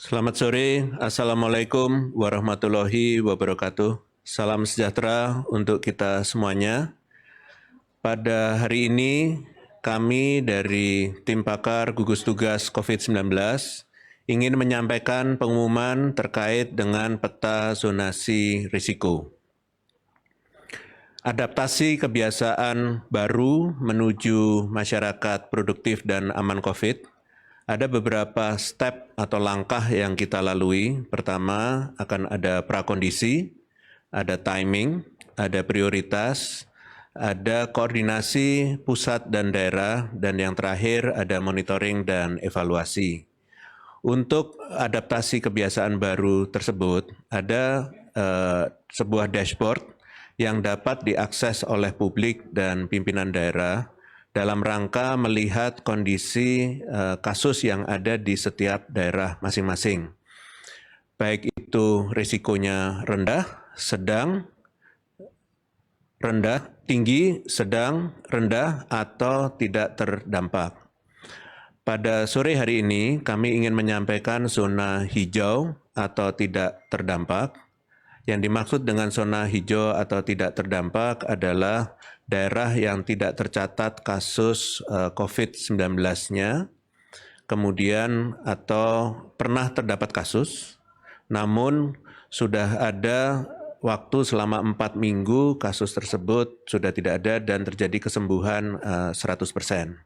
Selamat sore, Assalamualaikum warahmatullahi wabarakatuh. Salam sejahtera untuk kita semuanya. Pada hari ini, kami dari Tim Pakar Gugus Tugas COVID-19 ingin menyampaikan pengumuman terkait dengan peta zonasi risiko. Adaptasi kebiasaan baru menuju masyarakat produktif dan aman COVID. Ada beberapa step atau langkah yang kita lalui. Pertama, akan ada prakondisi, ada timing, ada prioritas, ada koordinasi pusat dan daerah, dan yang terakhir ada monitoring dan evaluasi. Untuk adaptasi kebiasaan baru tersebut, ada sebuah dashboard yang dapat diakses oleh publik dan pimpinan daerah dalam rangka melihat kondisi kasus yang ada di setiap daerah masing-masing. Baik itu risikonya rendah, sedang, rendah, tinggi, sedang, rendah, atau tidak terdampak. Pada sore hari ini kami ingin menyampaikan zona hijau atau tidak terdampak. Yang dimaksud dengan zona hijau atau tidak terdampak adalah daerah yang tidak tercatat kasus COVID-19-nya, kemudian atau pernah terdapat kasus, namun sudah ada waktu selama 4 minggu kasus tersebut sudah tidak ada dan terjadi kesembuhan 100%.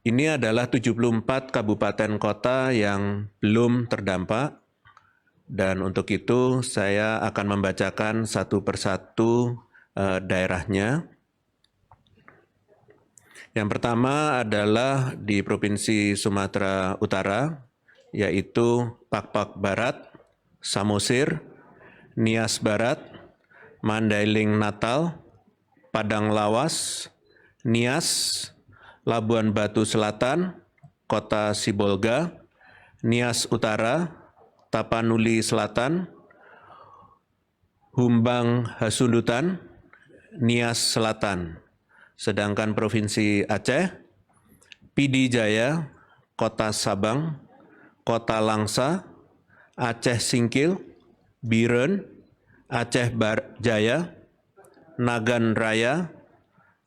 Ini adalah 74 kabupaten kota yang belum terdampak. Dan untuk itu saya akan membacakan satu persatu daerahnya. Yang pertama adalah di Provinsi Sumatera Utara, yaitu Pakpak Barat, Samosir, Nias Barat, Mandailing Natal, Padang Lawas, Nias, Labuan Batu Selatan, Kota Sibolga, Nias Utara, Tapanuli Selatan, Humbang Hasundutan, Nias Selatan. Sedangkan Provinsi Aceh, Pidi Jaya, Kota Sabang, Kota Langsa, Aceh Singkil, Biren, Aceh Jaya, Nagan Raya,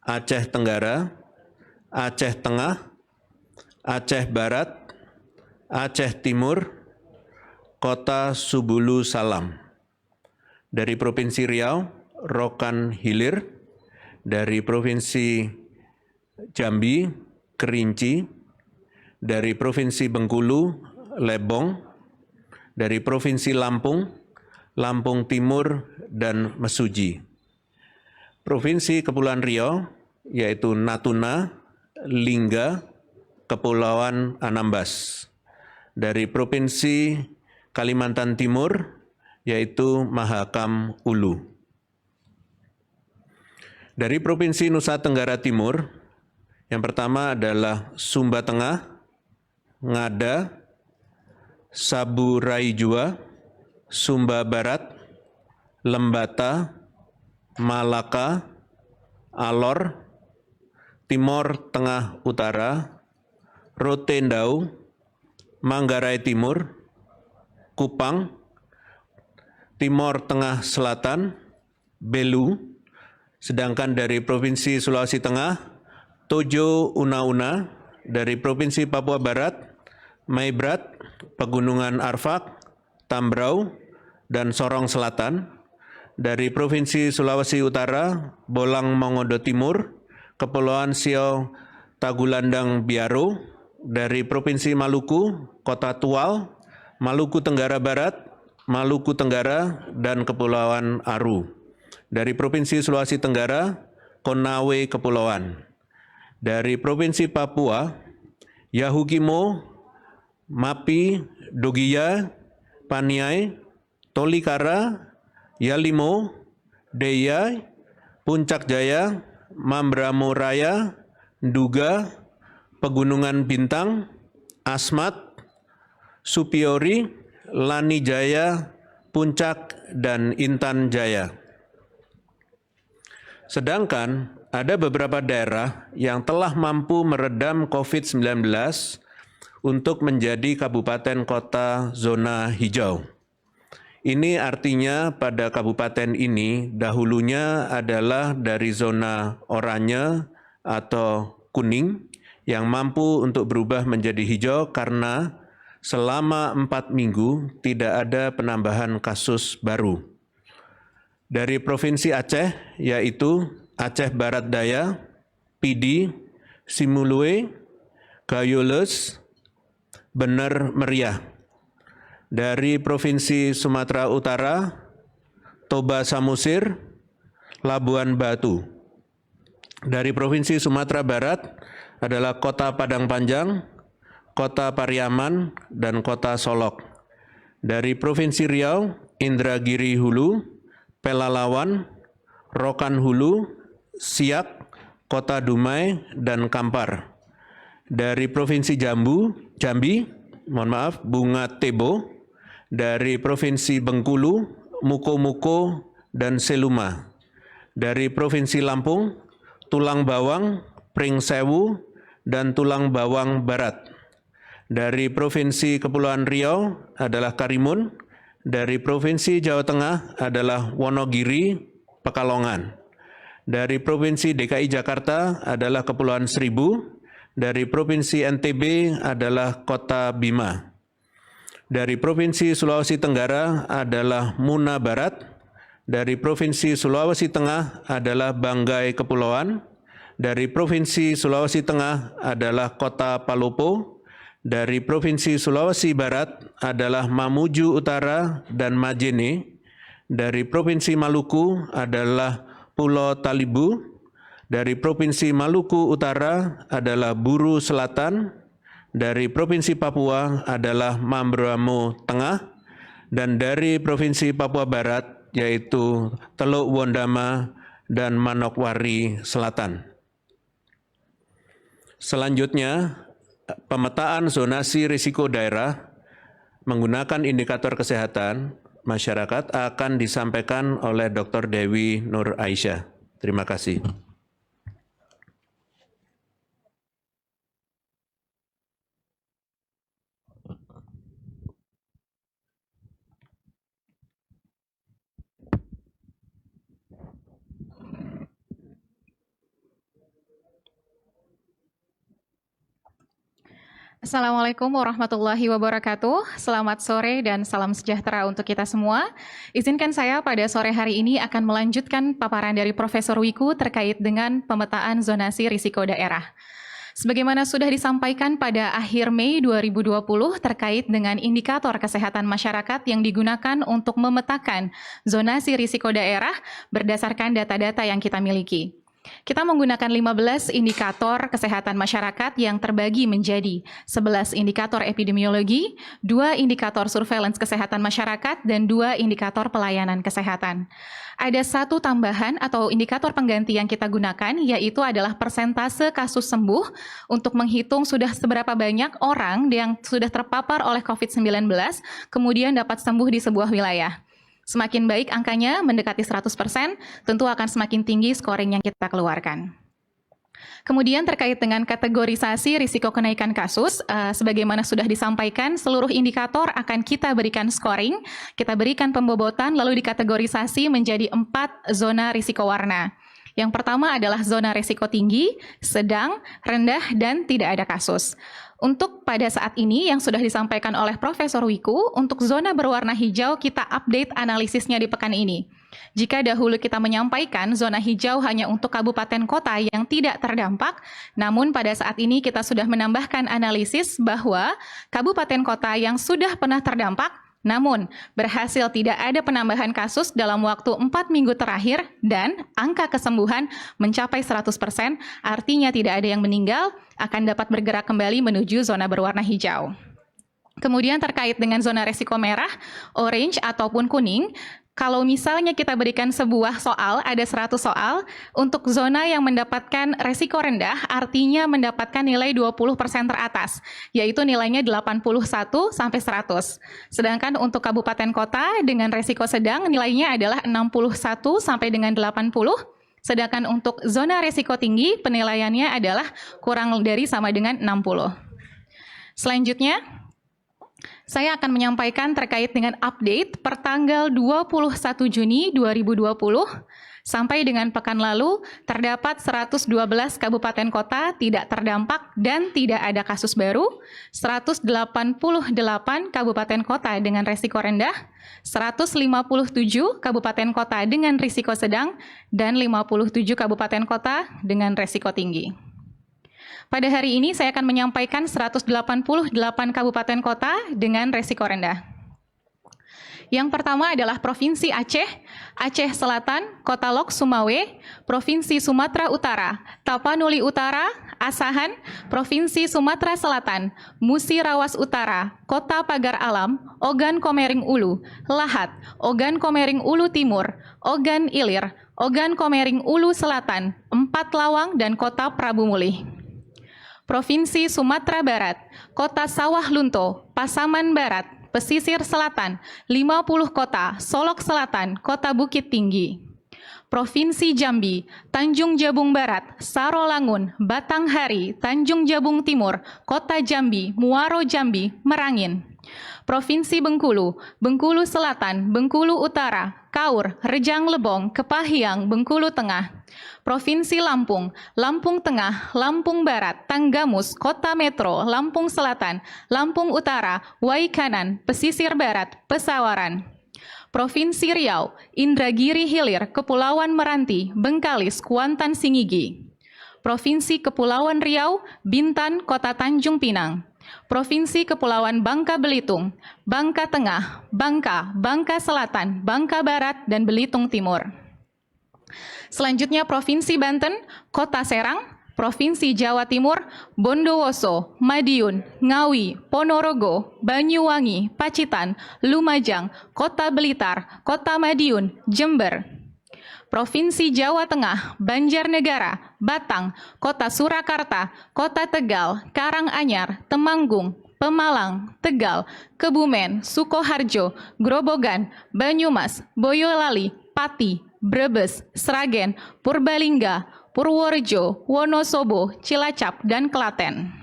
Aceh Tenggara, Aceh Tengah, Aceh Barat, Aceh Timur, Kota Subulu Salam. Dari Provinsi Riau, Rokan Hilir. Dari Provinsi Jambi, Kerinci. Dari Provinsi Bengkulu, Lebong. Dari Provinsi Lampung, Lampung Timur, dan Mesuji. Provinsi Kepulauan Riau, yaitu Natuna, Lingga, Kepulauan Anambas. Dari Provinsi Kalimantan Timur, yaitu Mahakam Ulu. Dari Provinsi Nusa Tenggara Timur, yang pertama adalah Sumba Tengah, Ngada, Saburai Jua, Sumba Barat, Lembata, Malaka, Alor, Timor Tengah Utara, Rotendau, Manggarai Timur, Kupang, Timor Tengah Selatan, Belu, sedangkan dari Provinsi Sulawesi Tengah, Tojo Una-Una, dari Provinsi Papua Barat, Maibrat, Pegunungan Arfak, Tambrau, dan Sorong Selatan, dari Provinsi Sulawesi Utara, Bolang Mongodo Timur, Kepulauan Siau Tagulandang Biaro, dari Provinsi Maluku, Kota Tual, Maluku Tenggara Barat, Maluku Tenggara, dan Kepulauan Aru. Dari Provinsi Sulawesi Tenggara, Konawe Kepulauan. Dari Provinsi Papua, Yahukimo, Mapi, Dogiya, Paniai, Tolikara, Yalimo, Deya, Puncak Jaya, Mambramo Raya, Nduga, Pegunungan Bintang, Asmat, Supiori, Lani Jaya, Puncak, dan Intan Jaya. Sedangkan ada beberapa daerah yang telah mampu meredam COVID-19 untuk menjadi kabupaten kota zona hijau. Ini artinya pada kabupaten ini dahulunya adalah dari zona oranye atau kuning yang mampu untuk berubah menjadi hijau karena selama 4 minggu tidak ada penambahan kasus baru. Dari Provinsi Aceh, yaitu Aceh Barat Daya, Pidi, Simulue, Gayules, Bener Meriah. Dari Provinsi Sumatera Utara, Toba Samosir, Labuan Batu. Dari Provinsi Sumatera Barat adalah Kota Padang Panjang, Kota Pariaman, dan Kota Solok. Dari Provinsi Riau, Indragiri Hulu, Pelalawan, Rokan Hulu, Siak, Kota Dumai, dan Kampar. Dari Provinsi Jambi, Bunga Tebo. Dari Provinsi Bengkulu, Muko-Muko, dan Seluma. Dari Provinsi Lampung, Tulang Bawang, Pringsewu, dan Tulang Bawang Barat. Dari Provinsi Kepulauan Riau adalah Karimun. Dari Provinsi Jawa Tengah adalah Wonogiri, Pekalongan. Dari Provinsi DKI Jakarta adalah Kepulauan Seribu. Dari Provinsi NTB adalah Kota Bima. Dari Provinsi Sulawesi Tenggara adalah Muna Barat. Dari Provinsi Sulawesi Tengah adalah Banggai Kepulauan. Dari Provinsi Sulawesi Tengah adalah Kota Palopo. Dari Provinsi Sulawesi Barat adalah Mamuju Utara dan Majene. Dari Provinsi Maluku adalah Pulau Talibu. Dari Provinsi Maluku Utara adalah Buru Selatan. Dari Provinsi Papua adalah Mambramo Tengah, dan dari Provinsi Papua Barat yaitu Teluk Wondama dan Manokwari Selatan. Selanjutnya, pemetaan zonasi risiko daerah menggunakan indikator kesehatan masyarakat akan disampaikan oleh Dr. Dewi Nur Aisyah. Terima kasih. Assalamualaikum warahmatullahi wabarakatuh. Selamat sore dan salam sejahtera untuk kita semua. Izinkan saya pada sore hari ini akan melanjutkan paparan dari Profesor Wiku terkait dengan pemetaan zonasi risiko daerah. Sebagaimana sudah disampaikan pada akhir Mei 2020 terkait dengan indikator kesehatan masyarakat yang digunakan untuk memetakan zonasi risiko daerah berdasarkan data-data yang kita miliki. Kita menggunakan 15 indikator kesehatan masyarakat yang terbagi menjadi 11 indikator epidemiologi, 2 indikator surveillance kesehatan masyarakat, dan 2 indikator pelayanan kesehatan. Ada satu tambahan atau indikator pengganti yang kita gunakan, yaitu adalah persentase kasus sembuh untuk menghitung sudah seberapa banyak orang yang sudah terpapar oleh COVID-19 kemudian dapat sembuh di sebuah wilayah. Semakin baik angkanya mendekati 100%, tentu akan semakin tinggi scoring yang kita keluarkan. Kemudian terkait dengan kategorisasi risiko kenaikan kasus, sebagaimana sudah disampaikan, seluruh indikator akan kita berikan scoring, kita berikan pembobotan, lalu dikategorisasi menjadi 4 zona risiko warna. Yang pertama adalah zona risiko tinggi, sedang, rendah, dan tidak ada kasus. Untuk pada saat ini yang sudah disampaikan oleh Profesor Wiku, untuk zona berwarna hijau kita update analisisnya di pekan ini. Jika dahulu kita menyampaikan zona hijau hanya untuk kabupaten kota yang tidak terdampak, namun pada saat ini kita sudah menambahkan analisis bahwa kabupaten kota yang sudah pernah terdampak, namun berhasil tidak ada penambahan kasus dalam waktu 4 minggu terakhir dan angka kesembuhan mencapai 100%, artinya tidak ada yang meninggal, akan dapat bergerak kembali menuju zona berwarna hijau. Kemudian terkait dengan zona risiko merah, orange ataupun kuning, kalau misalnya kita berikan sebuah soal, ada 100 soal, untuk zona yang mendapatkan resiko rendah, artinya mendapatkan nilai 20% teratas, yaitu nilainya 81 sampai 100. Sedangkan untuk kabupaten kota dengan resiko sedang, nilainya adalah 61 sampai dengan 80. Sedangkan untuk zona resiko tinggi, penilaiannya adalah kurang dari sama dengan 60. Selanjutnya, saya akan menyampaikan terkait dengan update per tanggal 21 Juni 2020 sampai dengan pekan lalu terdapat 112 kabupaten kota tidak terdampak dan tidak ada kasus baru, 188 kabupaten kota dengan risiko rendah, 157 kabupaten kota dengan risiko sedang, dan 57 kabupaten kota dengan risiko tinggi. Pada hari ini saya akan menyampaikan 188 kabupaten kota dengan risiko rendah. Yang pertama adalah Provinsi Aceh, Aceh Selatan, Kota Lok Sumawe, Provinsi Sumatera Utara, Tapanuli Utara, Asahan, Provinsi Sumatera Selatan, Musi Rawas Utara, Kota Pagar Alam, Ogan Komering Ulu, Lahat, Ogan Komering Ulu Timur, Ogan Ilir, Ogan Komering Ulu Selatan, Empat Lawang, dan Kota Prabu Mulih. Provinsi Sumatera Barat, Kota Sawah Lunto, Pasaman Barat, Pesisir Selatan, 50 kota, Solok Selatan, Kota Bukit Tinggi. Provinsi Jambi, Tanjung Jabung Barat, Sarolangun, Batanghari, Tanjung Jabung Timur, Kota Jambi, Muaro Jambi, Merangin. Provinsi Bengkulu, Bengkulu Selatan, Bengkulu Utara, Kaur, Rejang Lebong, Kepahiang, Bengkulu Tengah. Provinsi Lampung, Lampung Tengah, Lampung Barat, Tanggamus, Kota Metro, Lampung Selatan, Lampung Utara, Waikanan, Pesisir Barat, Pesawaran. Provinsi Riau, Indragiri Hilir, Kepulauan Meranti, Bengkalis, Kuantan Singigi. Provinsi Kepulauan Riau, Bintan, Kota Tanjung Pinang. Provinsi Kepulauan Bangka Belitung, Bangka Tengah, Bangka, Bangka Selatan, Bangka Barat, dan Belitung Timur. Selanjutnya Provinsi Banten, Kota Serang, Provinsi Jawa Timur, Bondowoso, Madiun, Ngawi, Ponorogo, Banyuwangi, Pacitan, Lumajang, Kota Blitar, Kota Madiun, Jember. Provinsi Jawa Tengah, Banjarnegara, Batang, Kota Surakarta, Kota Tegal, Karanganyar, Temanggung, Pemalang, Tegal, Kebumen, Sukoharjo, Grobogan, Banyumas, Boyolali, Pati, Brebes, Sragen, Purbalingga, Purworejo, Wonosobo, Cilacap, dan Klaten.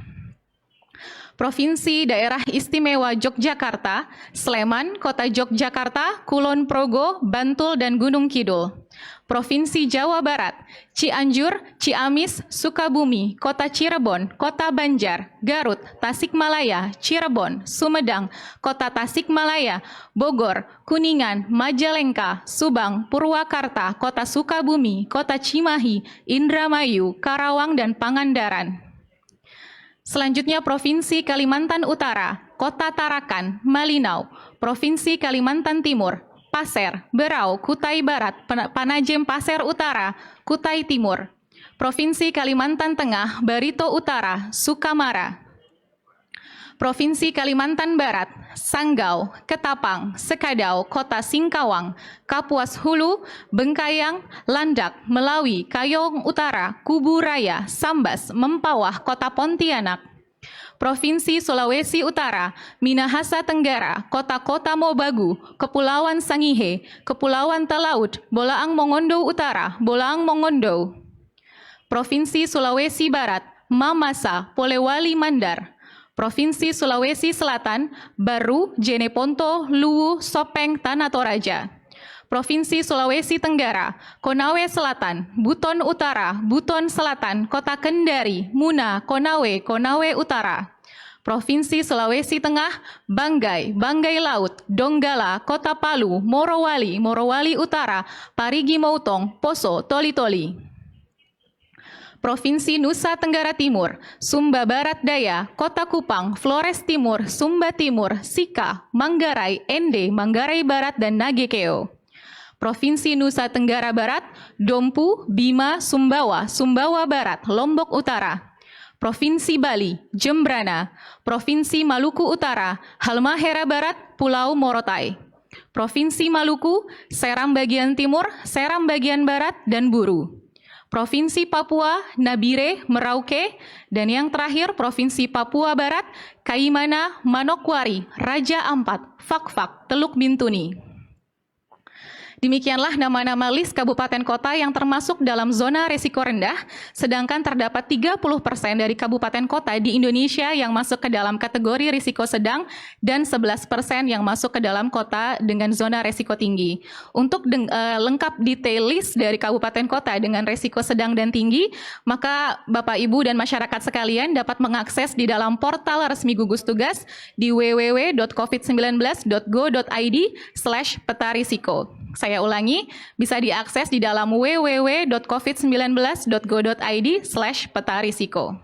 Provinsi Daerah Istimewa Yogyakarta, Sleman, Kota Yogyakarta, Kulon Progo, Bantul, dan Gunung Kidul. Provinsi Jawa Barat, Cianjur, Ciamis, Sukabumi, Kota Cirebon, Kota Banjar, Garut, Tasikmalaya, Cirebon, Sumedang, Kota Tasikmalaya, Bogor, Kuningan, Majalengka, Subang, Purwakarta, Kota Sukabumi, Kota Cimahi, Indramayu, Karawang, dan Pangandaran. Selanjutnya Provinsi Kalimantan Utara, Kota Tarakan, Malinau, Provinsi Kalimantan Timur, Pasir, Berau, Kutai Barat, Panajem Pasir Utara, Kutai Timur. Provinsi Kalimantan Tengah, Barito Utara, Sukamara. Provinsi Kalimantan Barat, Sanggau, Ketapang, Sekadau, Kota Singkawang, Kapuas Hulu, Bengkayang, Landak, Melawi, Kayong Utara, Kubu Raya, Sambas, Mempawah, Kota Pontianak. Provinsi Sulawesi Utara, Minahasa Tenggara, Kota-Kota Mobagu, Kepulauan Sangihe, Kepulauan Talaud, Bolaang Mongondo Utara, Bolaang Mongondo. Provinsi Sulawesi Barat, Mamasa, Polewali Mandar. Provinsi Sulawesi Selatan, Baru, Jeneponto, Luwu, Sopeng, Tanah Toraja. Provinsi Sulawesi Tenggara, Konawe Selatan, Buton Utara, Buton Selatan, Kota Kendari, Muna, Konawe, Konawe Utara. Provinsi Sulawesi Tengah, Banggai, Banggai Laut, Donggala, Kota Palu, Morowali, Morowali Utara, Parigi Motong, Poso, Toli-Toli. Provinsi Nusa Tenggara Timur, Sumba Barat Daya, Kota Kupang, Flores Timur, Sumba Timur, Sika, Manggarai, Ende, Manggarai Barat, dan Nagekeo. Provinsi Nusa Tenggara Barat, Dompu, Bima, Sumbawa, Sumbawa Barat, Lombok Utara. Provinsi Bali, Jembrana. Provinsi Maluku Utara, Halmahera Barat, Pulau Morotai. Provinsi Maluku, Seram bagian timur, Seram bagian barat, dan Buru. Provinsi Papua, Nabire, Merauke, dan yang terakhir Provinsi Papua Barat, Kaimana, Manokwari, Raja Ampat, Fakfak, Teluk Bintuni. Demikianlah nama-nama list kabupaten kota yang termasuk dalam zona risiko rendah, sedangkan terdapat 30% dari kabupaten kota di Indonesia yang masuk ke dalam kategori risiko sedang dan 11% yang masuk ke dalam kota dengan zona risiko tinggi. Untuk lengkap detail list dari kabupaten kota dengan risiko sedang dan tinggi, maka Bapak, Ibu, dan masyarakat sekalian dapat mengakses di dalam portal resmi gugus tugas di www.covid19.go.id/peta-risiko. Saya ulangi, bisa diakses di dalam www.covid19.go.id/peta-risiko.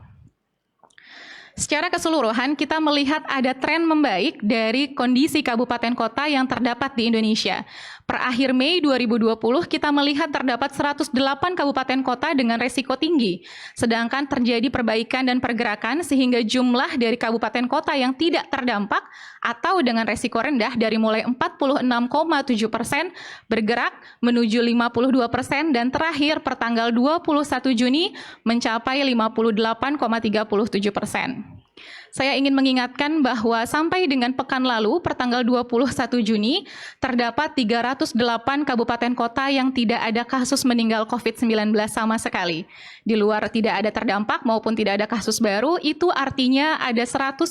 Secara keseluruhan, kita melihat ada tren membaik dari kondisi kabupaten kota yang terdapat di Indonesia. Per akhir Mei 2020, kita melihat terdapat 108 kabupaten kota dengan risiko tinggi, sedangkan terjadi perbaikan dan pergerakan sehingga jumlah dari kabupaten kota yang tidak terdampak atau dengan risiko rendah dari mulai 46,7% bergerak menuju 52% dan terakhir pertanggal 21 Juni mencapai 58,37%. Saya ingin mengingatkan bahwa sampai dengan pekan lalu, pertanggal 21 Juni, terdapat 308 kabupaten kota yang tidak ada kasus meninggal COVID-19 sama sekali. Di luar tidak ada terdampak maupun tidak ada kasus baru, itu artinya ada 196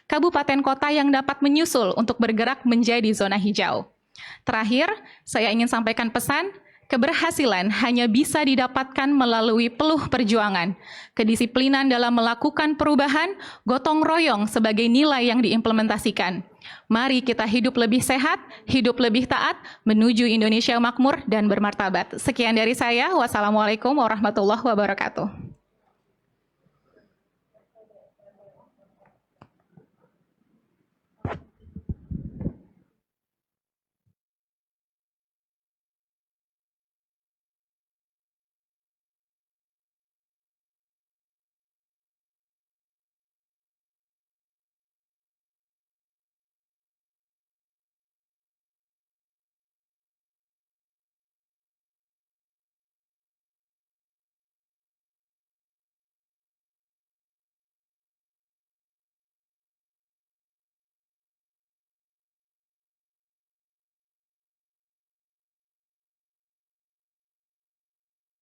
kabupaten kota yang dapat menyusul untuk bergerak menjadi zona hijau. Terakhir, saya ingin sampaikan pesan, keberhasilan hanya bisa didapatkan melalui peluh perjuangan, kedisiplinan dalam melakukan perubahan, gotong royong sebagai nilai yang diimplementasikan. Mari kita hidup lebih sehat, hidup lebih taat, menuju Indonesia makmur dan bermartabat. Sekian dari saya, wassalamualaikum warahmatullahi wabarakatuh.